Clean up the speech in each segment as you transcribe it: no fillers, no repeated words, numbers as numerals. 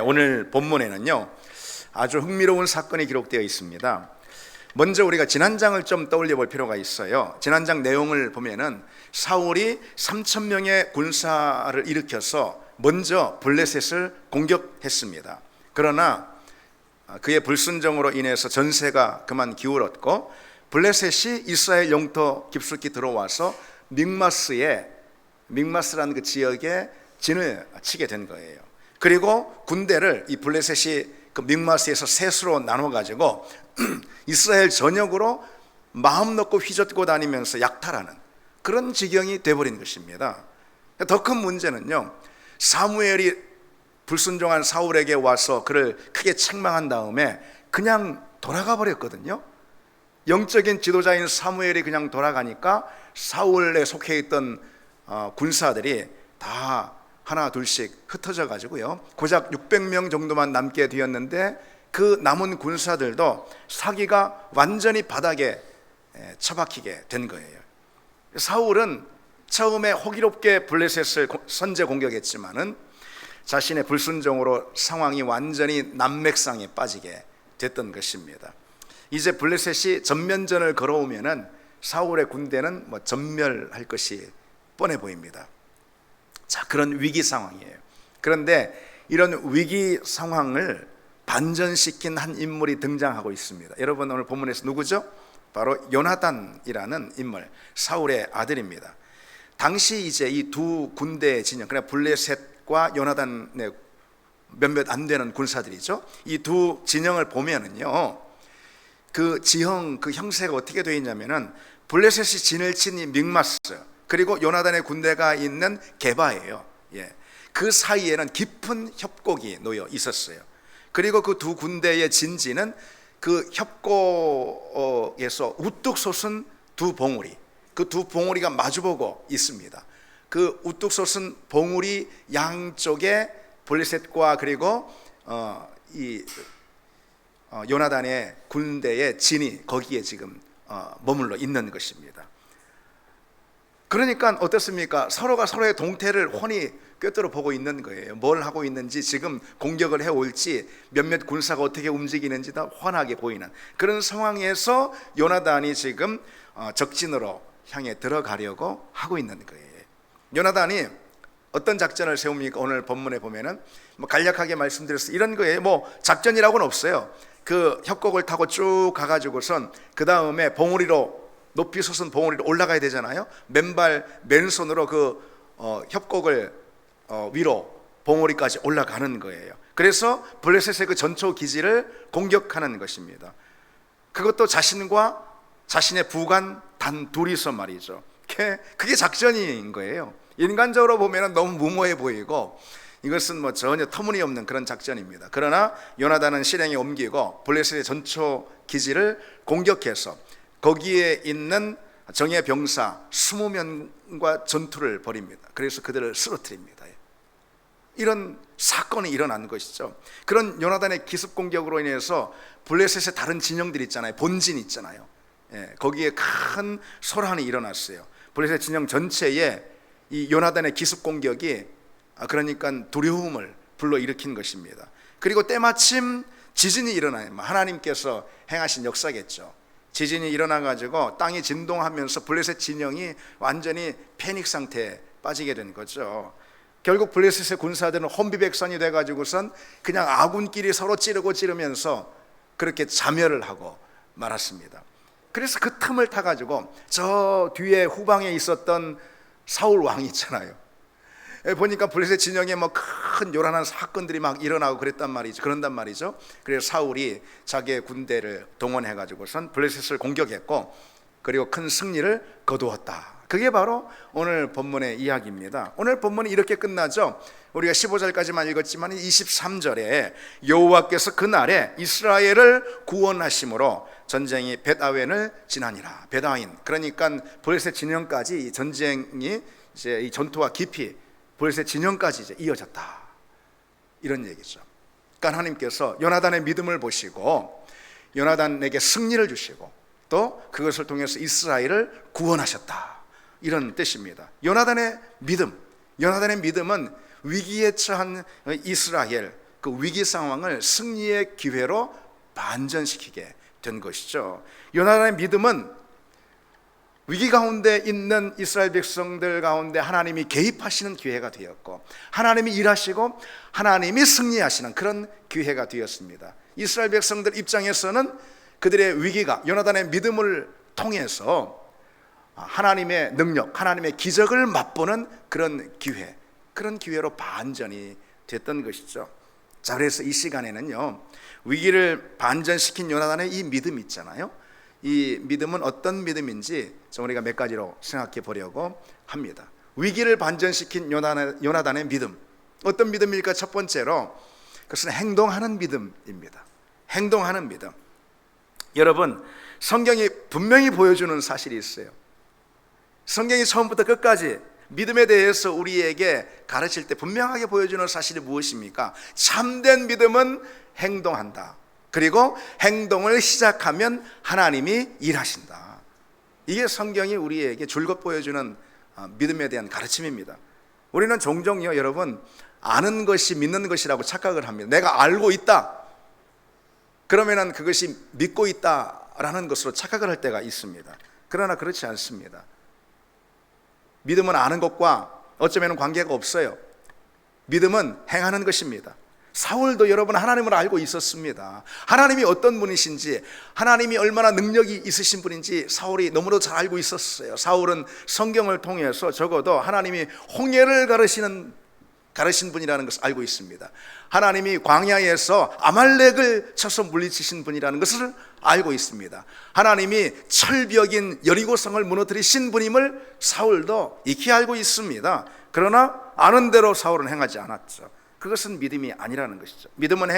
오늘 본문에는요 아주 흥미로운 사건이 기록되어 있습니다. 먼저 우리가 지난장을 좀 떠올려 볼 필요가 있어요. 지난장 내용을 보면은 사울이 3,000명의 군사를 일으켜서 먼저 블레셋을 공격했습니다. 그러나 그의 불순종으로 인해서 전세가 그만 기울었고 블레셋이 이스라엘 영토 깊숙이 들어와서 믹마스라는 그 지역에 진을 치게 된 거예요. 그리고 군대를 이 블레셋이 그 믹마스에서 셋으로 나눠 가지고 이스라엘 전역으로 마음 놓고 휘젓고 다니면서 약탈하는 그런 지경이 돼버린 것입니다. 더 큰 문제는요, 사무엘이 불순종한 사울에게 와서 그를 크게 책망한 다음에 그냥 돌아가 버렸거든요. 영적인 지도자인 사무엘이 그냥 돌아가니까 사울에 속해 있던 군사들이 다 하나 둘씩 흩어져 가지고요, 고작 600명 정도만 남게 되었는데 그 남은 군사들도 사기가 완전히 바닥에 처박히게 된 거예요. 사울은 처음에 호기롭게 블레셋을 선제 공격했지만은 자신의 불순종으로 상황이 완전히 난맥상에 빠지게 됐던 것입니다. 이제 블레셋이 전면전을 걸어오면은 사울의 군대는 전멸할 것이 뻔해 보입니다. 자, 그런 위기 상황이에요. 그런데 이런 위기 상황을 반전시킨 한 인물이 등장하고 있습니다. 여러분, 오늘 본문에서 누구죠? 바로 요나단이라는 인물, 사울의 아들입니다. 당시 이제 이 두 군대의 진영, 그러니까 블레셋과 요나단의 몇몇 안 되는 군사들이죠. 이 두 진영을 보면은요, 그 지형, 그 형세가 어떻게 되어 있냐면은 블레셋이 진을 친 이 믹마스, 그리고 요나단의 군대가 있는 게바예요. 그 사이에는 깊은 협곡이 놓여 있었어요. 그리고 그 두 군대의 진지는 그 협곡에서 우뚝 솟은 두 봉우리, 그 두 봉우리가 마주보고 있습니다. 그 우뚝 솟은 봉우리 양쪽에 블레셋과 그리고 요나단의 군대의 진이 거기에 지금 머물러 있는 것입니다. 그러니까 어떻습니까? 서로가 서로의 동태를 훤히 꿰뚫어 보고 있는 거예요. 뭘 하고 있는지, 지금 공격을 해올지, 몇몇 군사가 어떻게 움직이는지 다 훤하게 보이는 그런 상황에서 요나단이 지금 적진으로 향해 들어가려고 하고 있는 거예요. 요나단이 어떤 작전을 세웁니까? 오늘 본문에 보면은 간략하게 말씀드렸어요. 이런 거예요. 작전이라고는 없어요. 그 협곡을 타고 쭉 가가지고선 그 다음에 봉우리로, 높이 솟은 봉우리로 올라가야 되잖아요. 맨손으로 그 협곡을 위로 봉우리까지 올라가는 거예요. 그래서 블레셋의 그 전초 기지를 공격하는 것입니다. 그것도 자신과 자신의 부관 단 둘이서 말이죠. 그게 작전인 거예요. 인간적으로 보면 너무 무모해 보이고 이것은 전혀 터무니없는 그런 작전입니다. 그러나 요나단은 실행에 옮기고 블레셋의 전초 기지를 공격해서 거기에 있는 정예 병사 20명과 전투를 벌입니다. 그래서 그들을 쓰러뜨립니다. 이런 사건이 일어난 것이죠. 그런 요나단의 기습 공격으로 인해서 블레셋의 다른 진영들 있잖아요. 본진 있잖아요. 거기에 큰 소란이 일어났어요. 블레셋 진영 전체에 이 요나단의 기습 공격이 그러니까 두려움을 불러일으킨 것입니다. 그리고 때마침 지진이 일어나요. 하나님께서 행하신 역사겠죠. 지진이 일어나가지고 땅이 진동하면서 블레셋 진영이 완전히 패닉 상태에 빠지게 된 거죠. 결국 블레셋의 군사들은 혼비백산이 돼가지고선 그냥 아군끼리 서로 찌르면서 그렇게 자멸을 하고 말았습니다. 그래서 그 틈을 타가지고 저 뒤에 후방에 있었던 사울 왕이 있잖아요. 보니까 블레셋 진영에 큰 요란한 사건들이 막 일어나고 그런단 말이죠. 그래서 사울이 자기의 군대를 동원해가지고선 블레셋을 공격했고, 그리고 큰 승리를 거두었다. 그게 바로 오늘 본문의 이야기입니다. 오늘 본문이 이렇게 끝나죠. 우리가 15절까지만 읽었지만 23절에 여호와께서 그날에 이스라엘을 구원하심으로 전쟁이 벳아웬을 지나니라. 벳아웬, 그러니까 블레셋 진영까지 전쟁이 이제 이 전투와 깊이 블레셋 진영까지 이제 이어졌다, 이런 얘기죠. 그러니까 하나님께서 요나단의 믿음을 보시고 요나단에게 승리를 주시고 또 그것을 통해서 이스라엘을 구원하셨다, 이런 뜻입니다. 요나단의 믿음은 위기에 처한 이스라엘, 그 위기 상황을 승리의 기회로 반전시키게 된 것이죠. 요나단의 믿음은 위기 가운데 있는 이스라엘 백성들 가운데 하나님이 개입하시는 기회가 되었고, 하나님이 일하시고 하나님이 승리하시는 그런 기회가 되었습니다. 이스라엘 백성들 입장에서는 그들의 위기가 요나단의 믿음을 통해서 하나님의 능력, 하나님의 기적을 맛보는 그런 기회, 그런 기회로 반전이 됐던 것이죠. 자, 그래서 이 시간에는요, 위기를 반전시킨 요나단의 이 믿음 있잖아요. 이 믿음은 어떤 믿음인지 우리가 몇 가지로 생각해 보려고 합니다. 위기를 반전시킨 요나단의 믿음, 어떤 믿음일까? 첫 번째로 그것은 행동하는 믿음입니다. 행동하는 믿음. 여러분, 성경이 분명히 보여주는 사실이 있어요. 성경이 처음부터 끝까지 믿음에 대해서 우리에게 가르칠 때 분명하게 보여주는 사실이 무엇입니까? 참된 믿음은 행동한다. 그리고 행동을 시작하면 하나님이 일하신다. 이게 성경이 우리에게 줄곧 보여주는 믿음에 대한 가르침입니다. 우리는 종종요, 여러분, 아는 것이 믿는 것이라고 착각을 합니다. 내가 알고 있다, 그러면은 그것이 믿고 있다라는 것으로 착각을 할 때가 있습니다. 그러나 그렇지 않습니다. 믿음은 아는 것과 어쩌면 관계가 없어요. 믿음은 행하는 것입니다. 사울도 여러분 하나님을 알고 있었습니다. 하나님이 어떤 분이신지, 하나님이 얼마나 능력이 있으신 분인지 사울이 너무도 잘 알고 있었어요. 사울은 성경을 통해서 적어도 하나님이 홍해를 가르신 분이라는 것을 알고 있습니다. 하나님이 광야에서 아말렉을 쳐서 물리치신 분이라는 것을 알고 있습니다. 하나님이 철벽인 여리고성을 무너뜨리신 분임을 사울도 익히 알고 있습니다. 그러나 아는 대로 사울은 행하지 않았죠. 그것은 믿음이 아니라는 것이죠. 믿음은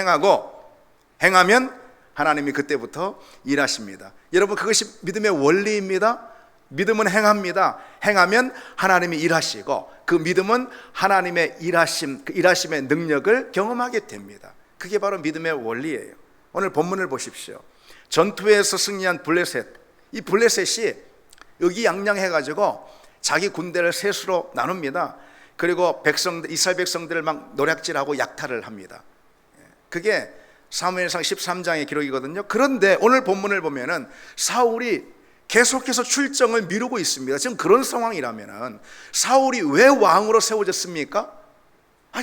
행하면 하나님이 그때부터 일하십니다. 여러분, 그것이 믿음의 원리입니다. 믿음은 행합니다. 행하면 하나님이 일하시고, 그 믿음은 하나님의 일하심, 그 일하심의 능력을 경험하게 됩니다. 그게 바로 믿음의 원리예요. 오늘 본문을 보십시오. 전투에서 승리한 블레셋, 이 블레셋이 의기양양해가지고 자기 군대를 셋으로 나눕니다. 그리고 이스라엘 백성들을 막 노략질하고 약탈을 합니다. 그게 사무엘상 13장의 기록이거든요. 그런데 오늘 본문을 보면은 사울이 계속해서 출정을 미루고 있습니다. 지금 그런 상황이라면은 사울이 왜 왕으로 세워졌습니까?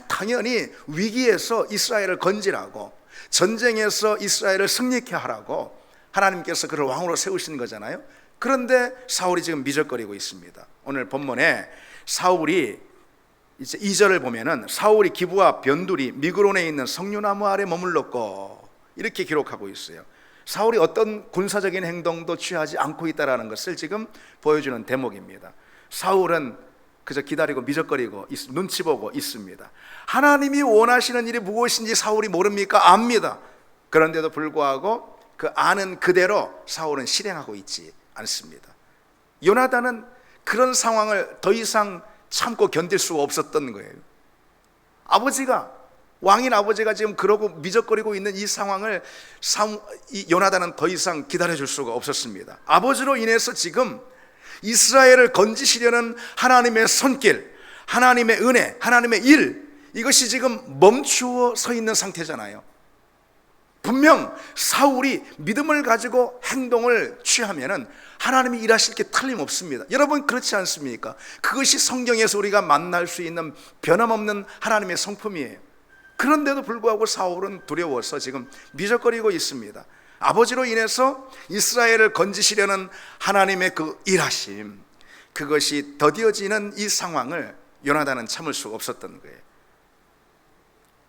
당연히 위기에서 이스라엘을 건지라고, 전쟁에서 이스라엘을 승리케 하라고 하나님께서 그를 왕으로 세우신 거잖아요. 그런데 사울이 지금 미적거리고 있습니다. 오늘 본문에 사울이 이제 2절을 보면은 사울이 기브와 변두리 미그론에 있는 석류나무 아래 머물렀고, 이렇게 기록하고 있어요. 사울이 어떤 군사적인 행동도 취하지 않고 있다는 것을 지금 보여주는 대목입니다. 사울은 그저 기다리고 미적거리고 눈치 보고 있습니다. 하나님이 원하시는 일이 무엇인지 사울이 모릅니까? 압니다. 그런데도 불구하고 그 아는 그대로 사울은 실행하고 있지 않습니다. 요나단은 그런 상황을 더 이상 참고 견딜 수가 없었던 거예요. 왕인 아버지가 지금 그러고 미적거리고 있는 이 상황을 이 요나단은 더 이상 기다려줄 수가 없었습니다. 아버지로 인해서 지금 이스라엘을 건지시려는 하나님의 손길, 하나님의 은혜, 하나님의 일, 이것이 지금 멈추어 서 있는 상태잖아요. 분명 사울이 믿음을 가지고 행동을 취하면은 하나님이 일하실 게 틀림없습니다. 여러분, 그렇지 않습니까? 그것이 성경에서 우리가 만날 수 있는 변함없는 하나님의 성품이에요. 그런데도 불구하고 사울은 두려워서 지금 미적거리고 있습니다. 아버지로 인해서 이스라엘을 건지시려는 하나님의 그 일하심, 그것이 더디어지는 이 상황을 요나단은 참을 수가 없었던 거예요.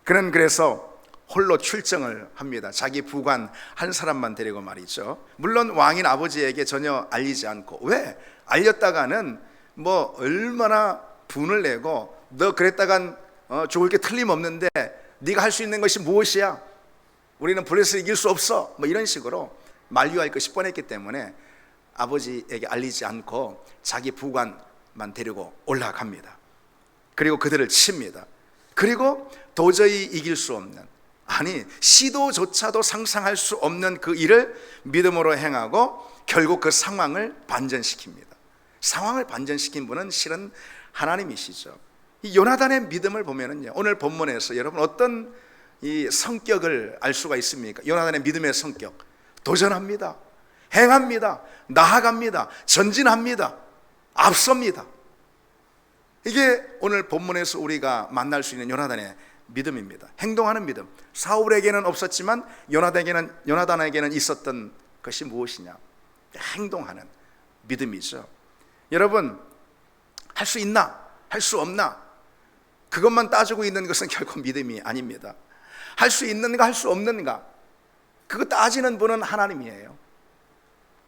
그는 그래서 홀로 출정을 합니다. 자기 부관 한 사람만 데리고 말이죠. 물론 왕인 아버지에게 전혀 알리지 않고, 왜? 알렸다가는 뭐 얼마나 분을 내고, 너 그랬다간 죽을 게 틀림없는데 네가 할 수 있는 것이 무엇이야? 우리는 블레셋을 이길 수 없어, 뭐 이런 식으로 만류할 것이 뻔했기 때문에 아버지에게 알리지 않고 자기 부관만 데리고 올라갑니다. 그리고 그들을 칩니다. 그리고 도저히 이길 수 없는, 시도조차도 상상할 수 없는 그 일을 믿음으로 행하고 결국 그 상황을 반전시킵니다. 상황을 반전시킨 분은 실은 하나님이시죠. 이 요나단의 믿음을 보면은요, 오늘 본문에서 여러분 어떤 이 성격을 알 수가 있습니까? 요나단의 믿음의 성격. 도전합니다. 행합니다. 나아갑니다. 전진합니다. 앞섭니다. 이게 오늘 본문에서 우리가 만날 수 있는 요나단의 믿음입니다. 행동하는 믿음. 사울에게는 없었지만 요나단에게는 있었던 것이 무엇이냐? 행동하는 믿음이죠. 여러분, 할 수 있나? 할 수 없나? 그것만 따지고 있는 것은 결코 믿음이 아닙니다. 할 수 있는가, 할 수 없는가? 그거 따지는 분은 하나님이에요.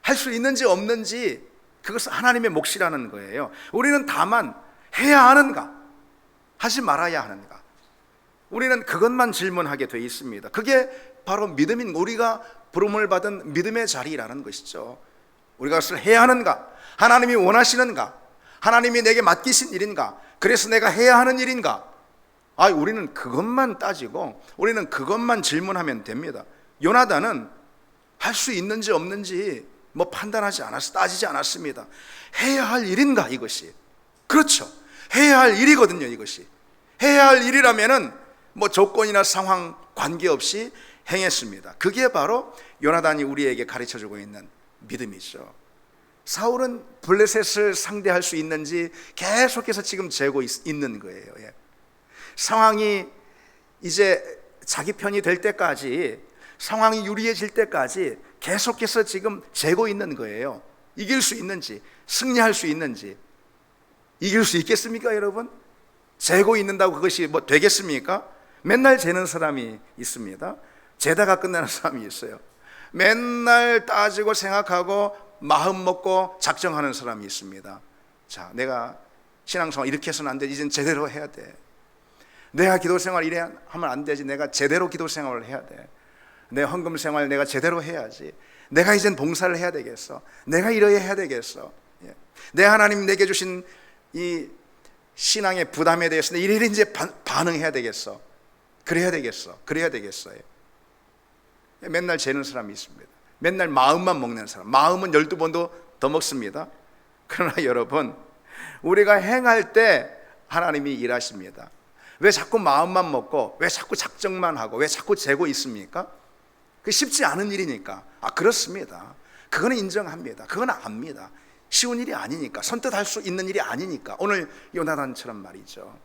할 수 있는지 없는지 그것은 하나님의 몫이라는 거예요. 우리는 다만 해야 하는가, 하지 말아야 하는가, 우리는 그것만 질문하게 되어 있습니다. 그게 바로 믿음인, 우리가 부름을 받은 믿음의 자리라는 것이죠. 우리가 그것을 해야 하는가, 하나님이 원하시는가, 하나님이 내게 맡기신 일인가, 그래서 내가 해야 하는 일인가. 우리는 그것만 따지고 우리는 그것만 질문하면 됩니다. 요나단은 할 수 있는지 없는지 판단하지 따지지 않았습니다. 해야 할 일인가, 이것이. 그렇죠. 해야 할 일이거든요, 이것이. 해야 할 일이라면은 조건이나 상황 관계없이 행했습니다. 그게 바로 요나단이 우리에게 가르쳐주고 있는 믿음이죠. 사울은 블레셋을 상대할 수 있는지 계속해서 지금 재고 있는 거예요. 상황이 이제 자기 편이 될 때까지, 상황이 유리해질 때까지 계속해서 지금 재고 있는 거예요. 이길 수 있는지, 승리할 수 있는지. 이길 수 있겠습니까, 여러분? 재고 있는다고 그것이 되겠습니까? 맨날 재는 사람이 있습니다. 재다가 끝나는 사람이 있어요. 맨날 따지고 생각하고 마음 먹고 작정하는 사람이 있습니다. 자, 내가 신앙생활 이렇게 해서는 안 돼. 이젠 제대로 해야 돼. 내가 기도생활 이래 하면 안 되지. 내가 제대로 기도생활을 해야 돼. 내 헌금생활 내가 제대로 해야지. 내가 이젠 봉사를 해야 되겠어. 내가 이래야 해야 되겠어. 내 하나님 내게 주신 이 신앙의 부담에 대해서 이래 이제 반응해야 되겠어. 그래야 되겠어. 그래야 되겠어요. 맨날 재는 사람이 있습니다. 맨날 마음만 먹는 사람. 마음은 12번도 더 먹습니다. 그러나 여러분, 우리가 행할 때 하나님이 일하십니다. 왜 자꾸 마음만 먹고, 왜 자꾸 작정만 하고, 왜 자꾸 재고 있습니까? 그 쉽지 않은 일이니까. 그렇습니다. 그거는 인정합니다. 그건 압니다. 쉬운 일이 아니니까, 선뜻 할 수 있는 일이 아니니까. 오늘 요나단처럼 말이죠.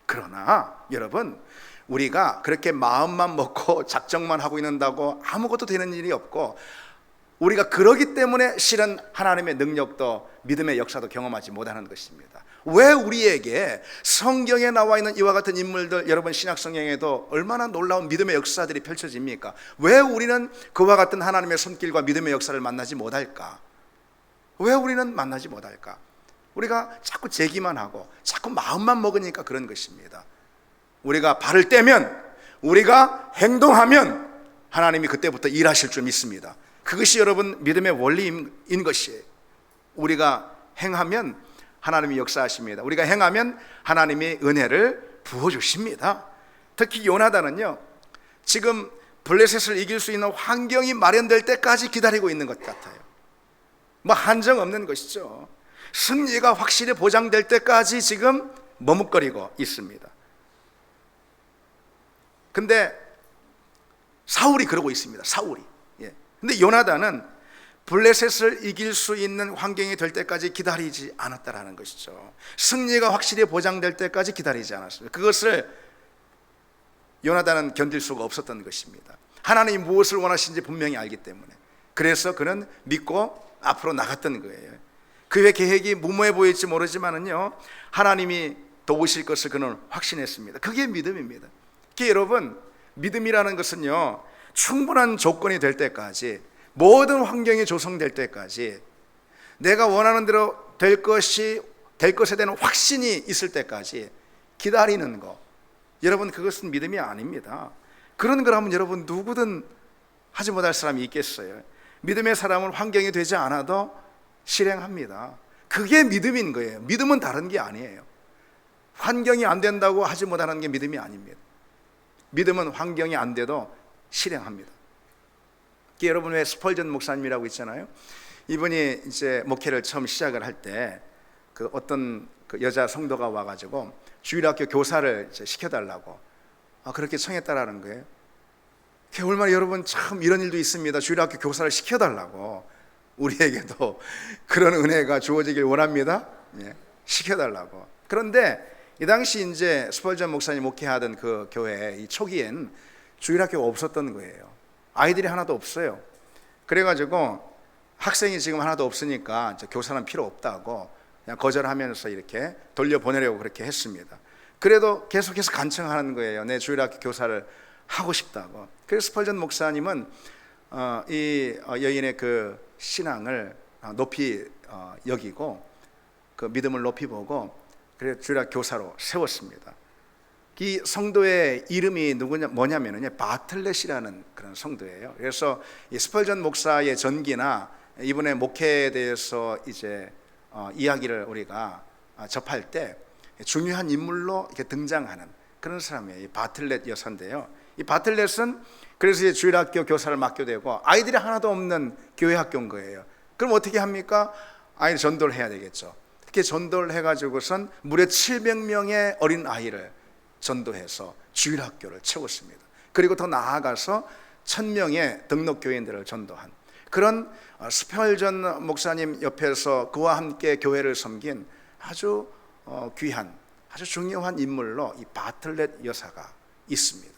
그러나 여러분, 우리가 그렇게 마음만 먹고 작정만 하고 있는다고 아무것도 되는 일이 없고, 우리가 그러기 때문에 실은 하나님의 능력도 믿음의 역사도 경험하지 못하는 것입니다. 왜 우리에게 성경에 나와 있는 이와 같은 인물들, 여러분 신약 성경에도 얼마나 놀라운 믿음의 역사들이 펼쳐집니까? 왜 우리는 그와 같은 하나님의 손길과 믿음의 역사를 만나지 못할까? 왜 우리는 만나지 못할까? 우리가 자꾸 재기만 하고 자꾸 마음만 먹으니까 그런 것입니다. 우리가 발을 떼면, 우리가 행동하면 하나님이 그때부터 일하실 줄 믿습니다. 그것이 여러분 믿음의 원리인 것이에요. 우리가 행하면 하나님이 역사하십니다. 우리가 행하면 하나님이 은혜를 부어주십니다. 특히 요나단은요, 지금 블레셋을 이길 수 있는 환경이 마련될 때까지 기다리고 있는 것 같아요. 한정 없는 것이죠. 승리가 확실히 보장될 때까지 지금 머뭇거리고 있습니다. 근데 사울이 그러고 있습니다. 사울이. 근데 요나단은 블레셋을 이길 수 있는 환경이 될 때까지 기다리지 않았다라는 것이죠. 승리가 확실히 보장될 때까지 기다리지 않았습니다. 그것을 요나단은 견딜 수가 없었던 것입니다. 하나님이 무엇을 원하시는지 분명히 알기 때문에. 그래서 그는 믿고 앞으로 나갔던 거예요. 그의 계획이 무모해 보일지 모르지만은요, 하나님이 도우실 것을 그는 확신했습니다. 그게 믿음입니다. 여러분, 믿음이라는 것은요, 충분한 조건이 될 때까지, 모든 환경이 조성될 때까지, 내가 원하는 대로 될 것에 대한 확신이 있을 때까지 기다리는 것, 여러분 그것은 믿음이 아닙니다. 그런 걸 하면 여러분 누구든 하지 못할 사람이 있겠어요? 믿음의 사람은 환경이 되지 않아도 실행합니다. 그게 믿음인 거예요. 믿음은 다른 게 아니에요. 환경이 안 된다고 하지 못하는 게 믿음이 아닙니다. 믿음은 환경이 안 돼도 실행합니다. 여러분 왜 스펄전 목사님이라고 있잖아요. 이분이 이제 목회를 처음 시작을 할 때 어떤 여자 성도가 와가지고 주일학교 교사를 시켜달라고 그렇게 청했다라는 거예요. 얼마나 여러분 참 이런 일도 있습니다. 주일학교 교사를 시켜달라고, 우리에게도 그런 은혜가 주어지길 원합니다. 예, 시켜달라고. 그런데 이 당시 이제 스펄전 목사님 목회하던 그 교회 이 초기엔 주일학교가 없었던 거예요. 아이들이 하나도 없어요. 그래가지고 학생이 지금 하나도 없으니까 교사는 필요 없다고 그냥 거절하면서 이렇게 돌려보내려고 그렇게 했습니다. 그래도 계속해서 간청하는 거예요. 내 주일학교 교사를 하고 싶다고. 그래서 스펄전 목사님은 이 여인의 그 신앙을 높이 여기고 그 믿음을 높이 보고 그래서 주일학교 교사로 세웠습니다. 이 성도의 이름이 뭐냐면요, 바틀렛이라는 그런 성도예요. 그래서 이 스펄전 목사의 전기나 이분의 목회에 대해서 이제 이야기를 우리가 접할 때 중요한 인물로 이렇게 등장하는 그런 사람이에요. 이 바틀렛 여사인데요. 이 바틀렛은 그래서 이제 주일학교 교사를 맡게 되고 아이들이 하나도 없는 교회 학교인 거예요. 그럼 어떻게 합니까? 아이를 전도를 해야 되겠죠. 이렇게 전도를 해가지고선 무려 700명의 어린 아이를 전도해서 주일학교를 채웠습니다. 그리고 더 나아가서 1000명의 등록교인들을 전도한 그런 스펄전 목사님 옆에서 그와 함께 교회를 섬긴 아주 귀한, 아주 중요한 인물로 이 바틀렛 여사가 있습니다.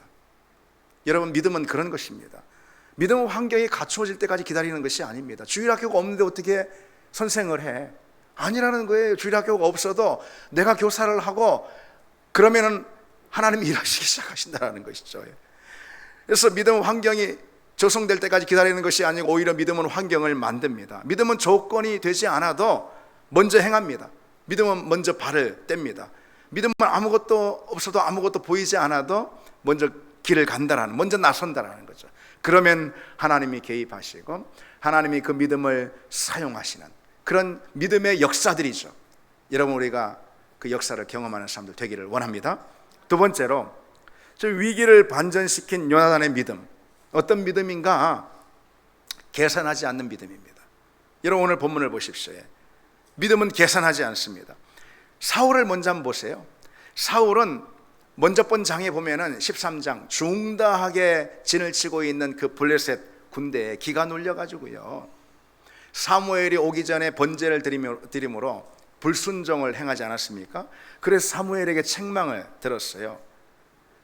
여러분, 믿음은 그런 것입니다. 믿음의 환경이 갖추어질 때까지 기다리는 것이 아닙니다. 주일학교가 없는데 어떻게 선생을 해? 아니라는 거예요. 주일학교가 없어도 내가 교사를 하고 그러면은 하나님이 일하시기 시작하신다는 것이죠. 그래서 믿음의 환경이 조성될 때까지 기다리는 것이 아니고 오히려 믿음은 환경을 만듭니다. 믿음은 조건이 되지 않아도 먼저 행합니다. 믿음은 먼저 발을 뗍니다. 믿음은 아무것도 없어도 아무것도 보이지 않아도 먼저 길을 간다라는, 먼저 나선다라는 거죠. 그러면 하나님이 개입하시고 하나님이 그 믿음을 사용하시는 그런 믿음의 역사들이죠. 여러분, 우리가 그 역사를 경험하는 사람들 되기를 원합니다. 두 번째로, 저 위기를 반전시킨 요나단의 믿음, 어떤 믿음인가? 계산하지 않는 믿음입니다. 여러분, 오늘 본문을 보십시오. 믿음은 계산하지 않습니다. 사울을 먼저 한번 보세요. 사울은 먼저 본 장에 보면은 13장 중다하게 진을 치고 있는 그 블레셋 군대에 기가 눌려가지고요, 사무엘이 오기 전에 번제를 드림으로 불순종을 행하지 않았습니까? 그래서 사무엘에게 책망을 들었어요.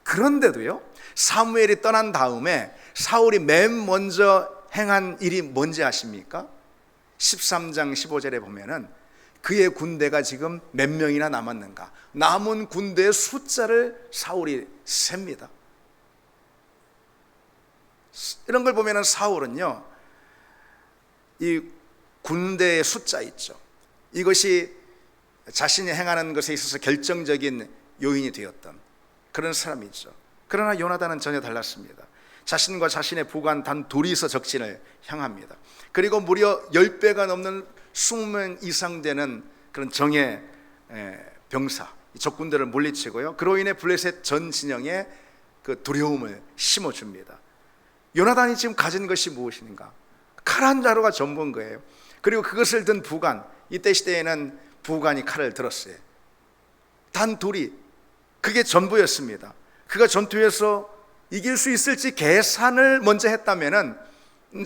그런데도요, 사무엘이 떠난 다음에 사울이 맨 먼저 행한 일이 뭔지 아십니까? 13장 15절에 보면은 그의 군대가 지금 몇 명이나 남았는가, 남은 군대의 숫자를 사울이 셉니다. 이런 걸 보면은 사울은요, 이 군대의 숫자 있죠, 이것이 자신이 행하는 것에 있어서 결정적인 요인이 되었던 그런 사람이죠. 그러나 요나단은 전혀 달랐습니다. 자신과 자신의 부관 단 둘이서 적진을 향합니다. 그리고 무려 10배가 넘는 20명 이상 되는 그런 정예 병사, 적군들을 물리치고요, 그로 인해 블레셋 전 진영에 그 두려움을 심어줍니다. 요나단이 지금 가진 것이 무엇인가? 칼 한 자루가 전부인 거예요. 그리고 그것을 든 부관, 이때 시대에는 부관이 칼을 들었어요. 단 둘이, 그게 전부였습니다. 그가 전투에서 이길 수 있을지 계산을 먼저 했다면은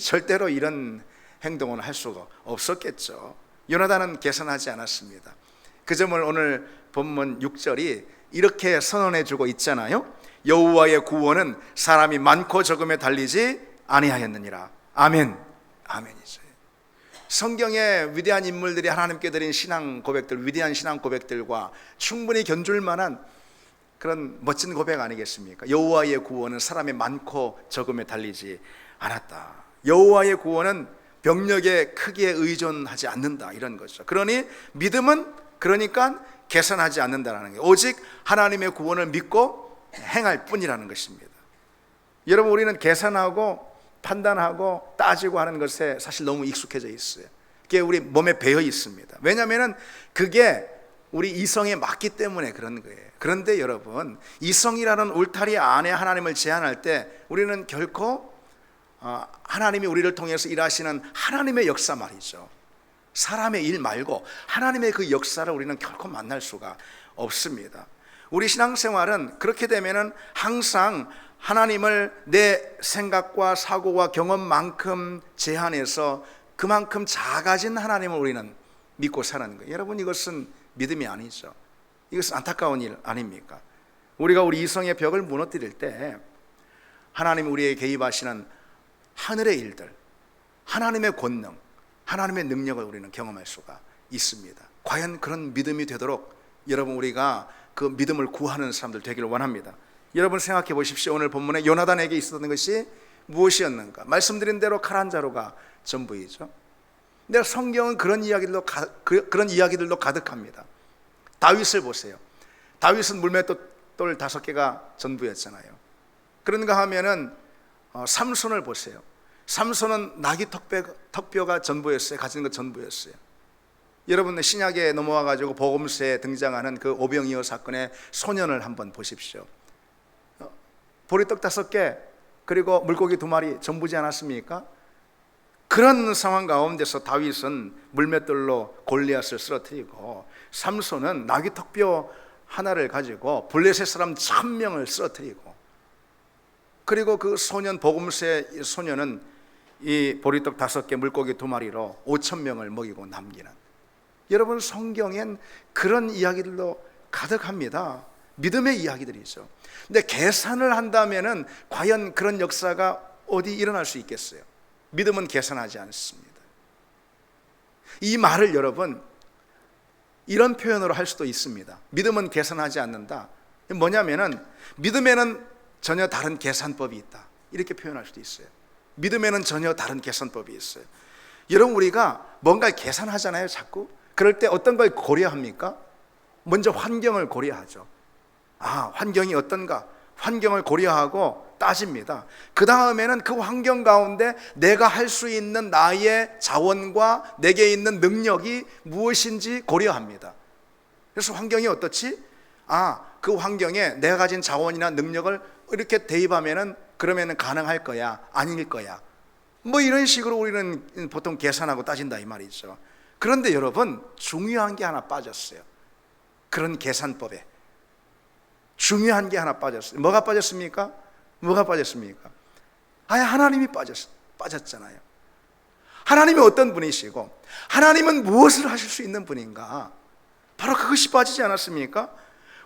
절대로 이런 행동은 할 수가 없었겠죠. 요나단은 계산하지 않았습니다. 그 점을 오늘 본문 6절이 이렇게 선언해주고 있잖아요. 여호와의 구원은 사람이 많고 적음에 달리지 아니하였느니라. 아멘. 아멘이죠. 성경의 위대한 인물들이 하나님께 드린 신앙 고백들, 위대한 신앙 고백들과 충분히 견줄 만한 그런 멋진 고백 아니겠습니까? 여호와의 구원은 사람의 많고 적음에 달리지 않았다. 여호와의 구원은 병력의 크기에 의존하지 않는다, 이런 거죠. 그러니 믿음은 그러니까 계산하지 않는다라는 게, 오직 하나님의 구원을 믿고 행할 뿐이라는 것입니다. 여러분, 우리는 계산하고 판단하고 따지고 하는 것에 사실 너무 익숙해져 있어요. 그게 우리 몸에 배어 있습니다. 왜냐하면 그게 우리 이성에 맞기 때문에 그런 거예요. 그런데 여러분, 이성이라는 울타리 안에 하나님을 제한할 때 우리는 결코 하나님이 우리를 통해서 일하시는 하나님의 역사 말이죠, 사람의 일 말고 하나님의 그 역사를 우리는 결코 만날 수가 없습니다. 우리 신앙생활은 그렇게 되면은 항상 하나님을 내 생각과 사고와 경험만큼 제한해서 그만큼 작아진 하나님을 우리는 믿고 사는 거예요. 여러분, 이것은 믿음이 아니죠. 이것은 안타까운 일 아닙니까? 우리가 우리 이성의 벽을 무너뜨릴 때 하나님이 우리에게 개입하시는 하늘의 일들, 하나님의 권능, 하나님의 능력을 우리는 경험할 수가 있습니다. 과연 그런 믿음이 되도록 여러분, 우리가 그 믿음을 구하는 사람들 되기를 원합니다. 여러분, 생각해 보십시오. 오늘 본문에 요나단에게 있었던 것이 무엇이었는가? 말씀드린 대로 칼 한 자루가 전부이죠. 근데 성경은 그런 이야기들도 가득합니다. 다윗을 보세요. 다윗은 물맷돌 5개가 전부였잖아요. 그런가 하면은 삼손을 보세요. 삼손은 나귀 턱뼈가 전부였어요. 가진 것 전부였어요. 여러분, 신약에 넘어와 가지고 복음서에 등장하는 그 오병이어 사건의 소년을 한번 보십시오. 보리떡 5개 그리고 물고기 2마리 전부지 않았습니까? 그런 상황 가운데서 다윗은 물맷돌로 골리앗을 쓰러뜨리고, 삼손은 나귀 턱뼈 하나를 가지고 블레셋 사람 1000명을 쓰러뜨리고, 그리고 그 소년, 복음서의 소년은 이 보리떡 5개 물고기 2마리로 5000명을 먹이고 남기는, 여러분, 성경엔 그런 이야기들도 가득합니다. 믿음의 이야기들이죠. 근데 계산을 한다면은 과연 그런 역사가 어디 일어날 수 있겠어요? 믿음은 계산하지 않습니다. 이 말을 여러분, 이런 표현으로 할 수도 있습니다. 믿음은 계산하지 않는다. 뭐냐면은 믿음에는 전혀 다른 계산법이 있다, 이렇게 표현할 수도 있어요. 믿음에는 전혀 다른 계산법이 있어요. 여러분, 우리가 뭔가를 계산하잖아요, 자꾸. 그럴 때 어떤 걸 고려합니까? 먼저 환경을 고려하죠. 환경이 어떤가? 환경을 고려하고 따집니다. 그 다음에는 그 환경 가운데 내가 할 수 있는 나의 자원과 내게 있는 능력이 무엇인지 고려합니다. 그래서 환경이 어떻지? 그 환경에 내가 가진 자원이나 능력을 이렇게 대입하면은 그러면은 가능할 거야, 아닐 거야, 뭐 이런 식으로 우리는 보통 계산하고 따진다, 이 말이죠. 그런데 여러분, 중요한 게 하나 빠졌어요. 그런 계산법에 중요한 게 하나 빠졌어요. 뭐가 빠졌습니까? 뭐가 빠졌습니까? 하나님이 빠졌잖아요. 하나님이 어떤 분이시고 하나님은 무엇을 하실 수 있는 분인가? 바로 그것이 빠지지 않았습니까?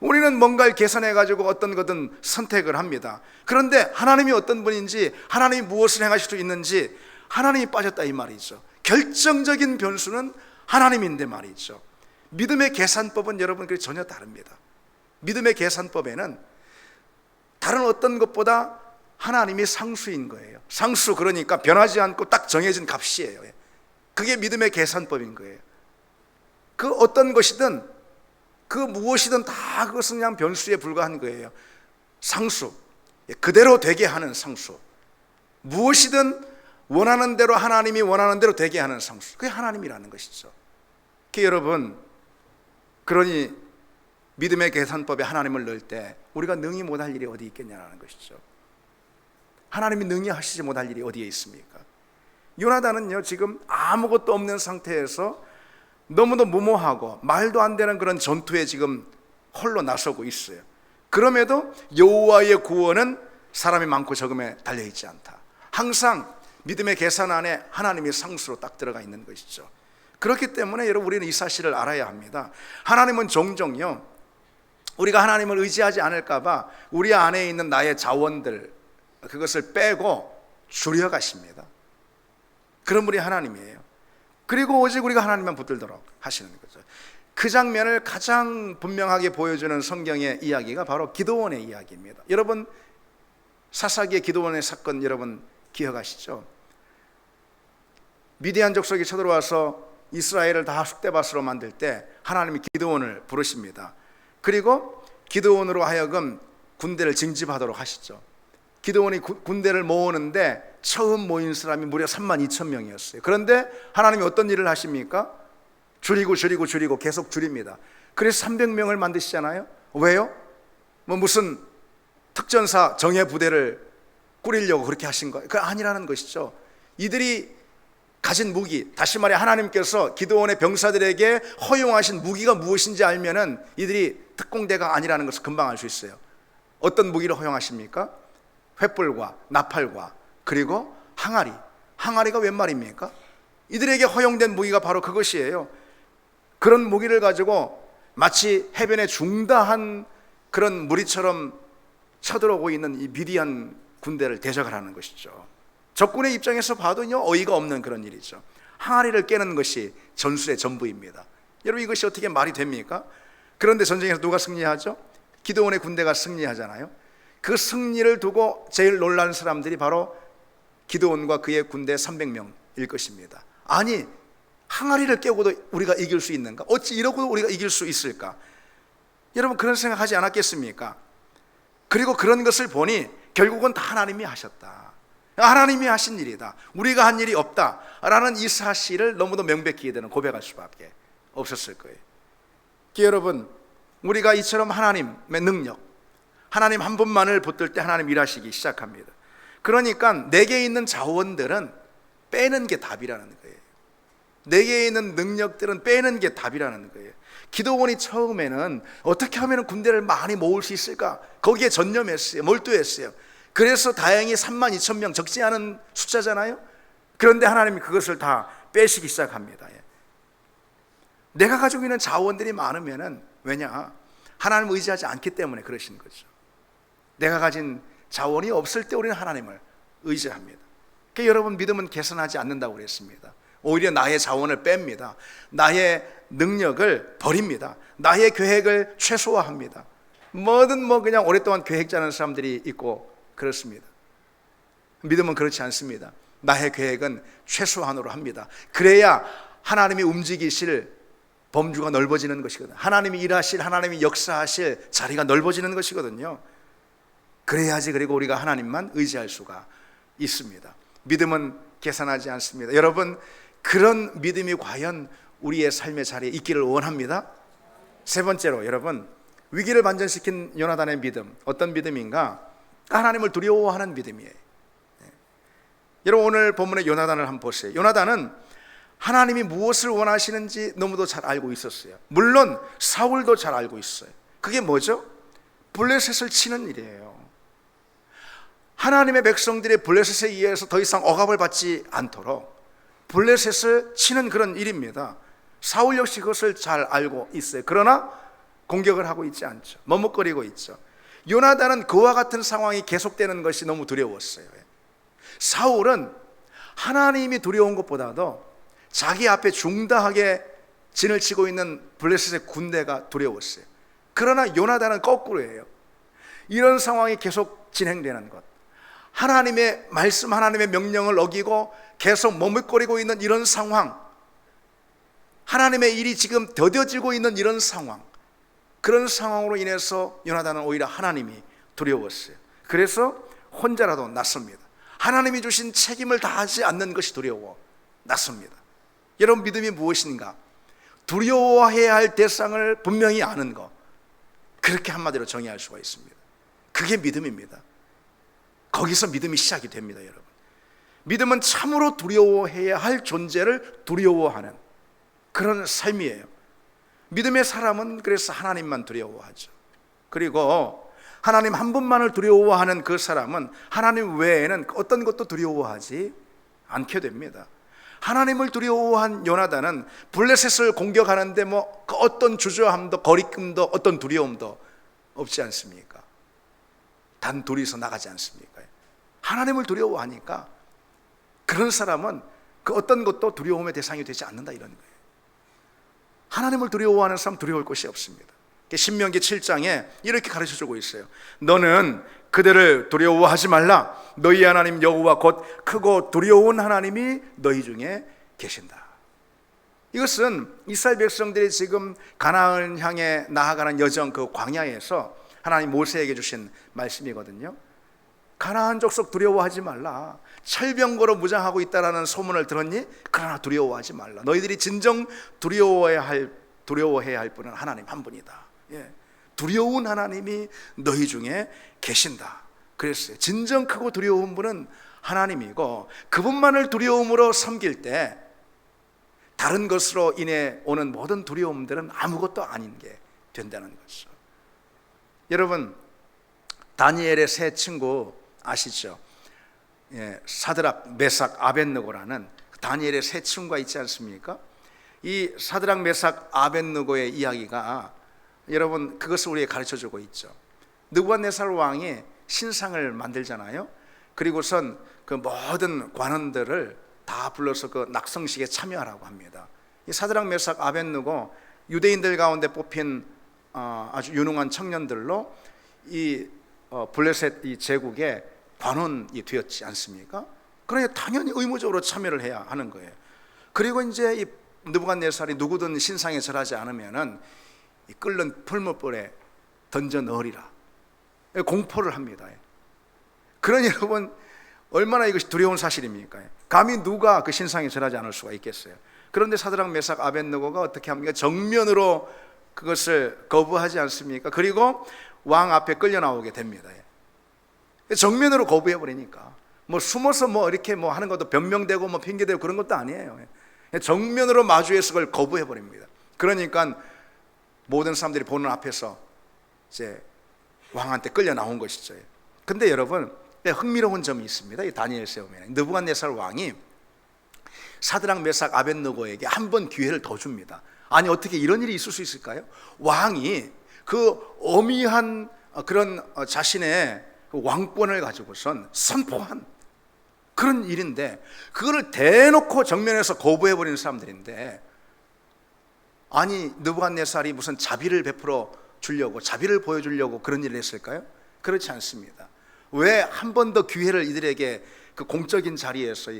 우리는 뭔가를 계산해 가지고 어떤 거든 선택을 합니다. 그런데 하나님이 어떤 분인지, 하나님이 무엇을 행하실 수 있는지, 하나님이 빠졌다, 이 말이죠. 결정적인 변수는 하나님인데 말이죠. 믿음의 계산법은 여러분, 그게 전혀 다릅니다. 믿음의 계산법에는 다른 어떤 것보다 하나님이 상수인 거예요. 상수, 그러니까 변하지 않고 딱 정해진 값이에요. 그게 믿음의 계산법인 거예요. 그 어떤 것이든, 그 무엇이든 다 그것은 그냥 변수에 불과한 거예요. 상수, 그대로 되게 하는 상수. 무엇이든 원하는 대로, 하나님이 원하는 대로 되게 하는 상수, 그게 하나님이라는 것이죠. 여러분, 그러니 믿음의 계산법에 하나님을 넣을 때 우리가 능히 못할 일이 어디 있겠냐는 것이죠. 하나님이 능히 하시지 못할 일이 어디에 있습니까? 요나단은요, 지금 아무것도 없는 상태에서 너무도 무모하고 말도 안 되는 그런 전투에 지금 홀로 나서고 있어요. 그럼에도 여호와의 구원은 사람이 많고 적음에 달려있지 않다. 항상 믿음의 계산 안에 하나님이 상수로 딱 들어가 있는 것이죠. 그렇기 때문에 여러분, 우리는 이 사실을 알아야 합니다. 하나님은 종종요, 우리가 하나님을 의지하지 않을까 봐 우리 안에 있는 나의 자원들, 그것을 빼고 줄여가십니다. 그런 분이 하나님이에요. 그리고 오직 우리가 하나님만 붙들도록 하시는 거죠. 그 장면을 가장 분명하게 보여주는 성경의 이야기가 바로 기드온의 이야기입니다. 여러분, 사사기의 기드온의 사건 여러분 기억하시죠? 미디안 족속이 쳐들어와서 이스라엘을 다 쑥대밭으로 만들 때 하나님이 기드온을 부르십니다. 그리고 기드온으로 하여금 군대를 징집하도록 하시죠. 기드온이 군대를 모으는데 처음 모인 사람이 무려 32,000명이었어요. 그런데 하나님이 어떤 일을 하십니까? 줄이고 계속 줄입니다. 그래서 300명을 만드시잖아요. 왜요? 무슨 특전사 정예 부대를 꾸리려고 그렇게 하신 거예요? 그게 아니라는 것이죠. 이들이 가진 무기, 다시 말해 하나님께서 기드온의 병사들에게 허용하신 무기가 무엇인지 알면은 이들이 특공대가 아니라는 것을 금방 알 수 있어요. 어떤 무기를 허용하십니까? 횃불과 나팔과 그리고 항아리. 항아리가 웬 말입니까? 이들에게 허용된 무기가 바로 그것이에요. 그런 무기를 가지고 마치 해변에 중다한 그런 무리처럼 쳐들어오고 있는 이 미디안 군대를 대적을 하는 것이죠. 적군의 입장에서 봐도요, 어이가 없는 그런 일이죠. 항아리를 깨는 것이 전술의 전부입니다. 여러분, 이것이 어떻게 말이 됩니까? 그런데 전쟁에서 누가 승리하죠? 기드온의 군대가 승리하잖아요. 그 승리를 두고 제일 놀라는 사람들이 바로 기드온과 그의 군대 300명일 것입니다. 아니, 항아리를 깨고도 우리가 이길 수 있는가? 어찌 이러고도 우리가 이길 수 있을까? 여러분, 그런 생각하지 않았겠습니까? 그리고 그런 것을 보니 결국은 다 하나님이 하셨다. 하나님이 하신 일이다. 우리가 한 일이 없다라는 이 사실을 너무도 명백히 이들은 고백할 수밖에 없었을 거예요. 여러분, 우리가 이처럼 하나님의 능력, 하나님 한 분만을 붙들 때 하나님 일하시기 시작합니다. 그러니까 내게 있는 자원들은 빼는 게 답이라는 거예요. 내게 있는 능력들은 빼는 게 답이라는 거예요. 기드온이 처음에는 어떻게 하면 군대를 많이 모을 수 있을까? 거기에 전념했어요. 몰두했어요. 그래서 다행히 32,000명, 적지 않은 숫자잖아요. 그런데 하나님이 그것을 다 빼시기 시작합니다. 내가 가지고 있는 자원들이 많으면은, 왜냐? 하나님을 의지하지 않기 때문에 그러신 거죠. 내가 가진 자원이 없을 때 우리는 하나님을 의지합니다. 그러니까 여러분, 믿음은 개선하지 않는다고 그랬습니다. 오히려 나의 자원을 뺍니다. 나의 능력을 버립니다. 나의 계획을 최소화합니다. 뭐든 그냥 오랫동안 계획 짜는 사람들이 있고 그렇습니다. 믿음은 그렇지 않습니다. 나의 계획은 최소한으로 합니다. 그래야 하나님이 움직이실 범주가 넓어지는 것이거든요. 하나님이 일하실, 하나님이 역사하실 자리가 넓어지는 것이거든요. 그래야지, 그리고 우리가 하나님만 의지할 수가 있습니다. 믿음은 계산하지 않습니다. 여러분, 그런 믿음이 과연 우리의 삶의 자리에 있기를 원합니다. 세 번째로, 여러분, 위기를 반전시킨 요나단의 믿음, 어떤 믿음인가? 하나님을 두려워하는 믿음이에요. 여러분, 오늘 본문의 요나단을 한번 보세요. 요나단은 하나님이 무엇을 원하시는지 너무도 잘 알고 있었어요. 물론 사울도 잘 알고 있어요. 그게 뭐죠? 블레셋을 치는 일이에요. 하나님의 백성들이 블레셋에 의해서 더 이상 억압을 받지 않도록 블레셋을 치는 그런 일입니다. 사울 역시 그것을 잘 알고 있어요. 그러나 공격을 하고 있지 않죠. 머뭇거리고 있죠. 요나단은 그와 같은 상황이 계속되는 것이 너무 두려웠어요. 사울은 하나님이 두려운 것보다도 자기 앞에 중다하게 진을 치고 있는 블레셋의 군대가 두려웠어요. 그러나 요나단은 거꾸로예요. 이런 상황이 계속 진행되는 것, 하나님의 말씀, 하나님의 명령을 어기고 계속 머뭇거리고 있는 이런 상황, 하나님의 일이 지금 더뎌지고 있는 이런 상황, 그런 상황으로 인해서 요나단은 오히려 하나님이 두려웠어요. 그래서 혼자라도 났습니다. 하나님이 주신 책임을 다하지 않는 것이 두려워 났습니다. 여러분, 믿음이 무엇인가? 두려워해야 할 대상을 분명히 아는 것, 그렇게 한마디로 정의할 수가 있습니다. 그게 믿음입니다. 거기서 믿음이 시작이 됩니다. 여러분, 믿음은 참으로 두려워해야 할 존재를 두려워하는 그런 삶이에요. 믿음의 사람은 그래서 하나님만 두려워하죠. 그리고 하나님 한 분만을 두려워하는 그 사람은 하나님 외에는 어떤 것도 두려워하지 않게 됩니다. 하나님을 두려워한 요나단은 블레셋을 공격하는데 그 어떤 주저함도 거리낌도 어떤 두려움도 없지 않습니까? 단 둘이서 나가지 않습니까? 하나님을 두려워하니까 그런 사람은 그 어떤 것도 두려움의 대상이 되지 않는다, 이런 거예요. 하나님을 두려워하는 사람 두려울 것이 없습니다. 신명기 7장에 이렇게 가르쳐주고 있어요. 너는 그들을 두려워하지 말라. 너희 하나님 여호와 곧 크고 두려운 하나님이 너희 중에 계신다. 이것은 이스라엘 백성들이 지금 가나안을 향해 나아가는 여정, 그 광야에서 하나님 모세에게 주신 말씀이거든요. 가나안 족속 두려워하지 말라. 철병거로 무장하고 있다라는 소문을 들었니? 그러나 두려워하지 말라. 너희들이 진정 두려워해야 할 분은 하나님 한 분이다. 두려운 하나님이 너희 중에 계신다 그랬어요. 진정 크고 두려운 분은 하나님이고, 그분만을 두려움으로 섬길 때 다른 것으로 인해 오는 모든 두려움들은 아무것도 아닌 게 된다는 것이죠. 여러분, 다니엘의 세 친구 아시죠? 사드락, 메삭, 아벳느고라는 다니엘의 세 친구가 있지 않습니까? 이 사드락, 메삭, 아벳느고의 이야기가 여러분 그것을 우리에게 가르쳐주고 있죠. 느부갓네살 왕이 신상을 만들잖아요. 그리고선 그 모든 관원들을 다 불러서 그 낙성식에 참여하라고 합니다. 이 사드락, 메삭, 아벳느고 유대인들 가운데 뽑힌 아주 유능한 청년들로 이 블레셋 이 제국의 관원이 되었지 않습니까? 그러니 당연히 의무적으로 참여를 해야 하는 거예요. 그리고 이제 이 느부갓네살이 누구든 신상에 절하지 않으면은 이 끓는 풀무불에 던져 넣으리라 공포를 합니다. 그러니 여러분 얼마나 이것이 두려운 사실입니까? 감히 누가 그 신상에 절하지 않을 수가 있겠어요? 그런데 사드락, 메삭, 아벳느고가 어떻게 합니까? 정면으로 그것을 거부하지 않습니까? 그리고 왕 앞에 끌려 나오게 됩니다. 정면으로 거부해 버리니까 뭐 숨어서 뭐 이렇게 뭐 하는 것도 변명되고 뭐 핑계대고 그런 것도 아니에요. 정면으로 마주해서 그걸 거부해 버립니다. 그러니까 모든 사람들이 보는 앞에서 이제 왕한테 끌려 나온 것이죠. 근데 여러분 흥미로운 점이 있습니다. 이 다니엘서에 보면 느부갓네살 왕이 사드락, 메삭, 아벳느고에게 한 번 기회를 더 줍니다. 아니 어떻게 이런 일이 있을 수 있을까요? 왕이 그 어미한 그런 자신의 왕권을 가지고선 선포한 그런 일인데 그거를 대놓고 정면에서 거부해버리는 사람들인데, 아니 느부갓네살이 무슨 자비를 베풀어 주려고, 자비를 보여주려고 그런 일을 했을까요? 그렇지 않습니다. 왜 한 번 더 기회를 이들에게 그 공적인 자리에서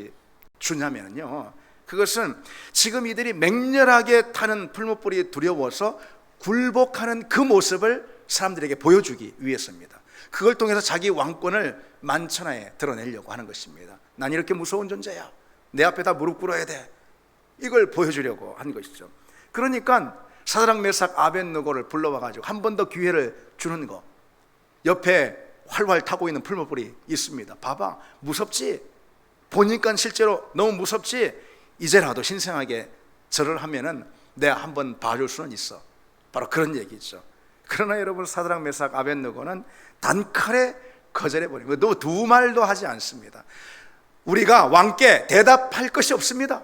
주냐면요, 그것은 지금 이들이 맹렬하게 타는 풀무불이 두려워서 굴복하는 그 모습을 사람들에게 보여주기 위해서입니다. 그걸 통해서 자기 왕권을 만천하에 드러내려고 하는 것입니다. 난 이렇게 무서운 존재야, 내 앞에 다 무릎 꿇어야 돼, 이걸 보여주려고 한 것이죠. 그러니까 사드락, 메삭, 아벳느고를 불러와가지고 한 번 더 기회를 주는 거. 옆에 활활 타고 있는 풀무불이 있습니다. 봐봐, 무섭지? 보니까 실제로 너무 무섭지? 이제라도 신성하게 절을 하면은 내가 한번 봐줄 수는 있어. 바로 그런 얘기죠. 그러나 여러분 사드락, 메삭, 아벳느고는 단칼에 거절해버리고 너 두 말도 하지 않습니다. 우리가 왕께 대답할 것이 없습니다.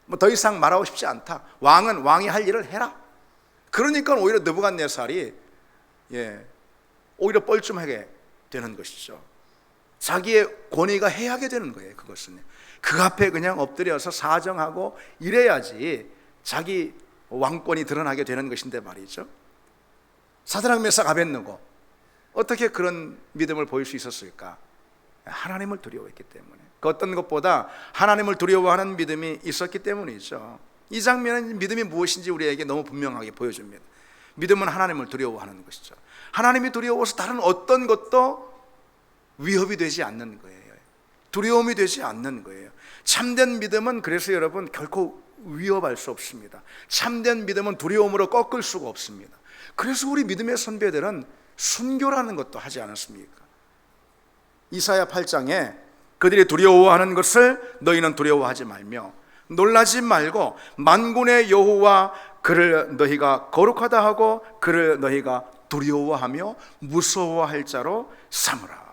뭐 더 이상 말하고 싶지 않다. 왕은 왕이 할 일을 해라. 그러니까 오히려 느부갓네살이 오히려 뻘쭘하게 되는 것이죠. 자기의 권위가 해하게 되는 거예요. 그것은 그 앞에 그냥 엎드려서 사정하고 이래야지 자기 왕권이 드러나게 되는 것인데 말이죠. 사드락, 메삭, 아벳느고 어떻게 그런 믿음을 보일 수 있었을까? 하나님을 두려워했기 때문에, 그 어떤 것보다 하나님을 두려워하는 믿음이 있었기 때문이죠. 이 장면은 믿음이 무엇인지 우리에게 너무 분명하게 보여줍니다. 믿음은 하나님을 두려워하는 것이죠. 하나님이 두려워서 다른 어떤 것도 위협이 되지 않는 거예요. 두려움이 되지 않는 거예요. 참된 믿음은 그래서 여러분 결코 위협할 수 없습니다. 참된 믿음은 두려움으로 꺾을 수가 없습니다. 그래서 우리 믿음의 선배들은 순교라는 것도 하지 않았습니까? 이사야 8장에 그들이 두려워하는 것을 너희는 두려워하지 말며 놀라지 말고 만군의 여호와 그를 너희가 거룩하다 하고 그를 너희가 두려워하며 무서워할 자로 삼으라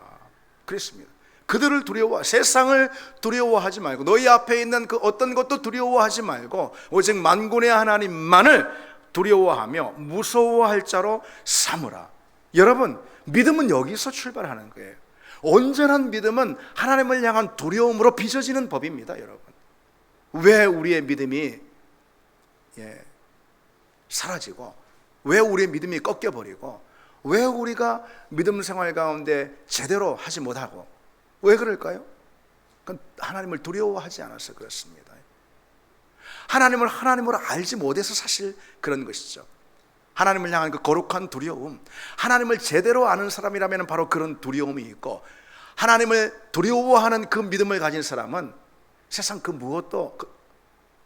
그랬습니다. 그들을 두려워, 세상을 두려워하지 말고 너희 앞에 있는 그 어떤 것도 두려워하지 말고 오직 만군의 하나님만을 두려워하며 무서워할 자로 삼으라. 여러분 믿음은 여기서 출발하는 거예요. 온전한 믿음은 하나님을 향한 두려움으로 빚어지는 법입니다. 여러분 왜 우리의 믿음이 사라지고 왜 우리의 믿음이 꺾여버리고 왜 우리가 믿음 생활 가운데 제대로 하지 못하고 왜 그럴까요? 그건 하나님을 두려워하지 않아서 그렇습니다. 하나님을 하나님으로 알지 못해서 사실 그런 것이죠. 하나님을 향한 그 거룩한 두려움, 하나님을 제대로 아는 사람이라면 바로 그런 두려움이 있고, 하나님을 두려워하는 그 믿음을 가진 사람은 세상 그 무엇도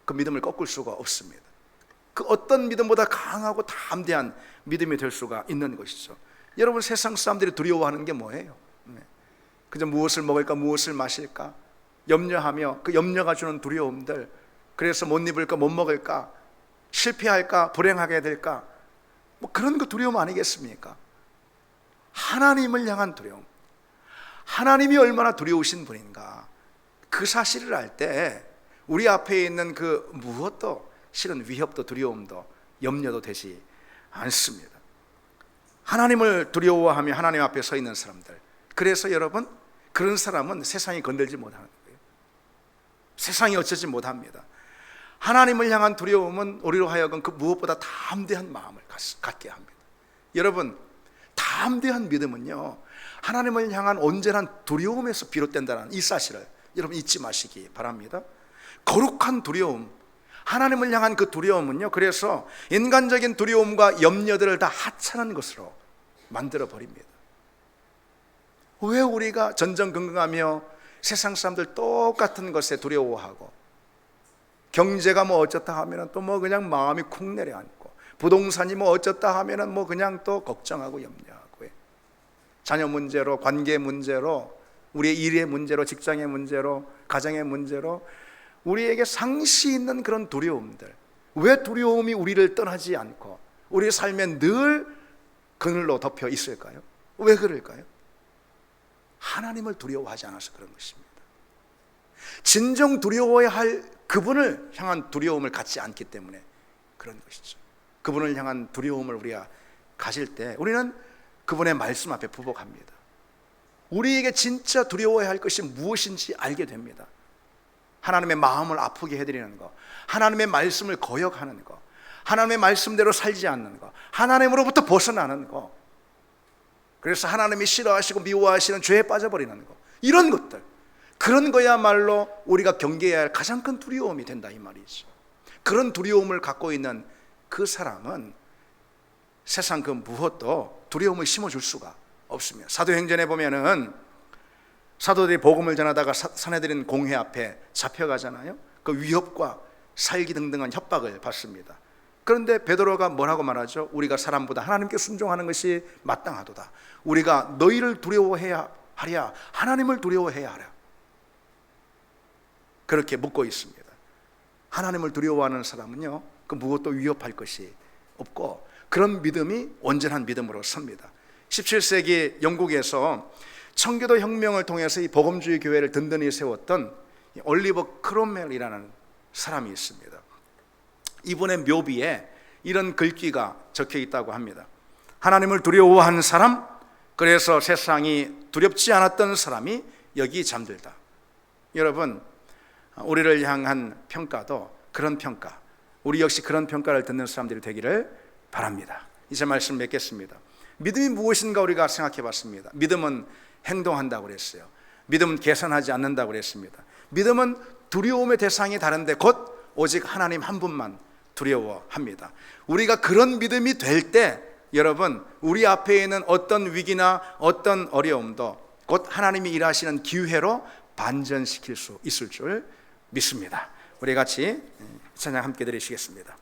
그 믿음을 꺾을 수가 없습니다. 그 어떤 믿음보다 강하고 담대한 믿음이 될 수가 있는 것이죠. 여러분 세상 사람들이 두려워하는 게 뭐예요? 그저 무엇을 먹을까, 무엇을 마실까 염려하며 그 염려가 주는 두려움들, 그래서 못 입을까, 못 먹을까, 실패할까, 불행하게 될까, 뭐 그런 거 두려움 아니겠습니까? 하나님을 향한 두려움, 하나님이 얼마나 두려우신 분인가, 그 사실을 알 때 우리 앞에 있는 그 무엇도 실은 위협도 두려움도 염려도 되지 않습니다. 하나님을 두려워하며 하나님 앞에 서 있는 사람들, 그래서 여러분, 그런 사람은 세상이 건들지 못하는 거예요. 세상이 어쩌지 못합니다. 하나님을 향한 두려움은 우리로 하여금 그 무엇보다 담대한 마음을 갖게 합니다. 여러분, 담대한 믿음은요, 하나님을 향한 온전한 두려움에서 비롯된다는 이 사실을 여러분 잊지 마시기 바랍니다. 거룩한 두려움, 하나님을 향한 그 두려움은요, 그래서 인간적인 두려움과 염려들을 다 하찮은 것으로 만들어 버립니다. 왜 우리가 전전긍긍하며 세상 사람들 똑같은 것에 두려워하고, 경제가 뭐 어쩌다 하면은 또 뭐 그냥 마음이 쿵 내려앉고, 부동산이 뭐 어쩌다 하면은 뭐 그냥 또 걱정하고 염려하고, 자녀 문제로, 관계 문제로, 우리의 일의 문제로, 직장의 문제로, 가정의 문제로 우리에게 상시 있는 그런 두려움들, 왜 두려움이 우리를 떠나지 않고 우리의 삶에 늘 그늘로 덮여 있을까요? 왜 그럴까요? 하나님을 두려워하지 않아서 그런 것입니다. 진정 두려워야 할 그분을 향한 두려움을 갖지 않기 때문에 그런 것이죠. 그분을 향한 두려움을 우리가 가질 때 우리는 그분의 말씀 앞에 부복합니다. 우리에게 진짜 두려워야 할 것이 무엇인지 알게 됩니다. 하나님의 마음을 아프게 해드리는 것, 하나님의 말씀을 거역하는 것, 하나님의 말씀대로 살지 않는 것, 하나님으로부터 벗어나는 것, 그래서 하나님이 싫어하시고 미워하시는 죄에 빠져버리는 것, 이런 것들, 그런 거야말로 우리가 경계해야 할 가장 큰 두려움이 된다 이 말이죠. 그런 두려움을 갖고 있는 그 사람은 세상 그 무엇도 두려움을 심어줄 수가 없습니다. 사도행전에 보면은 사도들이 복음을 전하다가 사내들인 공회 앞에 잡혀가잖아요. 그 위협과 살기 등등한 협박을 받습니다. 그런데 베드로가 뭐라고 말하죠? 우리가 사람보다 하나님께 순종하는 것이 마땅하도다. 우리가 너희를 두려워해야 하랴, 하나님을 두려워해야 하랴, 그렇게 묻고 있습니다. 하나님을 두려워하는 사람은요, 그 무엇도 위협할 것이 없고 그런 믿음이 온전한 믿음으로 섭니다. 17세기 영국에서 청교도 혁명을 통해서 이 복음주의 교회를 든든히 세웠던 올리버 크롬웰이라는 사람이 있습니다. 이분의 묘비에 이런 글귀가 적혀 있다고 합니다. 하나님을 두려워한 사람, 그래서 세상이 두렵지 않았던 사람이 여기 잠들다. 여러분, 우리를 향한 평가도 그런 평가, 우리 역시 그런 평가를 듣는 사람들이 되기를 바랍니다. 이제 말씀 맺겠습니다. 믿음이 무엇인가 우리가 생각해 봤습니다. 믿음은 행동한다고 그랬어요. 믿음은 계산하지 않는다고 그랬습니다. 믿음은 두려움의 대상이 다른데 곧 오직 하나님 한 분만 두려워합니다. 우리가 그런 믿음이 될 때 여러분, 우리 앞에 있는 어떤 위기나 어떤 어려움도 곧 하나님이 일하시는 기회로 반전시킬 수 있을 줄 믿습니다. 우리 같이 찬양 함께 드리시겠습니다.